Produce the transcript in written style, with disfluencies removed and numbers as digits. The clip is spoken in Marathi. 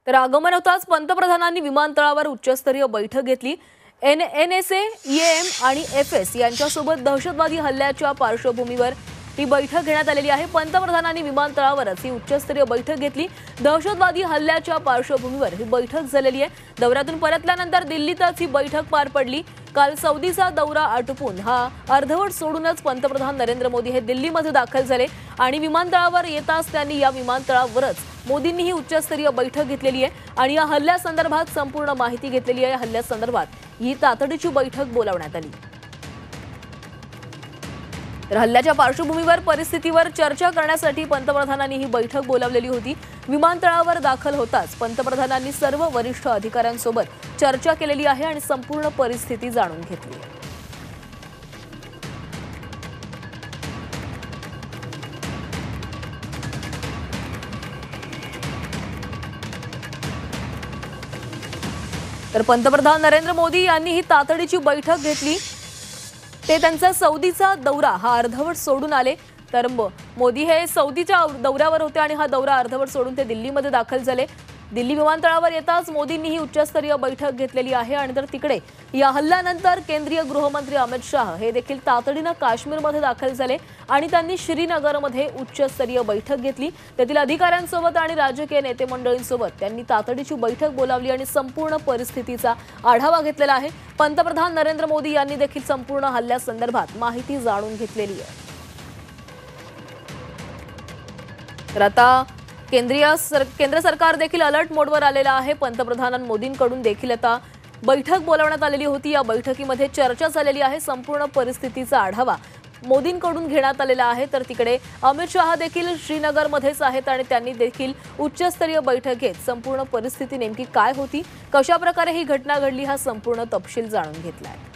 तर आगमन होताच पंतप्रधानांनी विमानतळावर उच्चस्तरीय बैठक घेतली। NSA, EAM आणि FS यांच्यासोबत दहशतवादी हल्ल्याच्या पार्श्वभूमीवर ही बैठक घेण्यात आलेली आहे। पंतप्रधानांनी विमानतळावरच ही उच्चस्तरीय बैठक घेतली। दहशतवादी हल्ल्याच्या पार्श्वभूमीवर ही बैठक झालेली आहे। दौऱ्यातून परतल्यानंतर दिल्लीतच ही बैठक पार पडली। काल सौदीचा दौरा आटोपून हा अर्धवट सोडूनच पंतप्रधान नरेंद्र मोदी हे दिल्लीमध्ये दाखल झाले आणि विमानतळावर येताच त्यांनी या विमानतळावरच मोदींनी ही उच्चस्तरीय बैठक घेतलेली आहे आणि या हल्ल्यासंदर्भात संपूर्ण माहिती घेतलेली आहे। हल्ल्यासंदर्भात ही तातडीची बैठक बोलावण्यात आली। तर हल्ल्याच्या पार्श्वभूमीवर परिस्थितीवर चर्चा करण्यासाठी पंतप्रधानांनी ही बैठक बोलावलेली होती। विमानतळावर दाखल होताच पंतप्रधानांनी सर्व वरिष्ठ अधिकाऱ्यांसोबत चर्चा केलेली आहे आणि संपूर्ण परिस्थिती जाणून घेतली आहे। तर पंतप्रधान नरेंद्र मोदी यांनी ही तातडीची बैठक घेतली। ते त्यांचा सौदीचा दौरा हा अर्धवट सोडून आले। तर मोदी हे सौदीच्या दौऱ्यावर होते आणि हा दौरा अर्धवट सोडून ते दिल्लीमध्ये दाखल झाले। दिल्ली विमानतळावर येताच मोदींनी ही उच्चस्तरीय बैठक घेतलेली आहे आणि तर तिकडे या हल्ल्यानंतर केंद्रीय गृहमंत्री अमित शाह हे देखील तातडीने काश्मीरमध्ये दाखल झाले आणि त्यांनी श्रीनगरमध्ये उच्चस्तरीय बैठक घेतली। तेथील अधिकाऱ्यांसोबत आणि राजकीय नेते मंडळींसोबत त्यांनी तातडीची बैठक बोलावली आणि संपूर्ण परिस्थितीचा आढावा घेतलेला आहे। पंतप्रधान नरेंद्र मोदी यांनी देखील संपूर्ण हल्ल्यासंदर्भात माहिती जाणून घेतलेली आहे। तर आता केंद्र सरकार देखील अलर्ट मोडवर आलेला आहे। पंतप्रधान मोदींकडून देखील आता बैठक बोलावण्यात आलेली होती। या बैठकीमध्ये चर्चा झालेली आहे। संपूर्ण परिस्थितीचा आढावा मोदींकडून घेण्यात आलेला आहे। तर तिकडे अमित शाह देखील श्रीनगरमध्येच आहेत आणि त्यांनी देखील उच्चस्तरीय बैठक घेत संपूर्ण परिस्थिती नेमकी काय होती, कशा प्रकारे ही घटना घडली हा संपूर्ण तपशील जाणून घेतला आहे।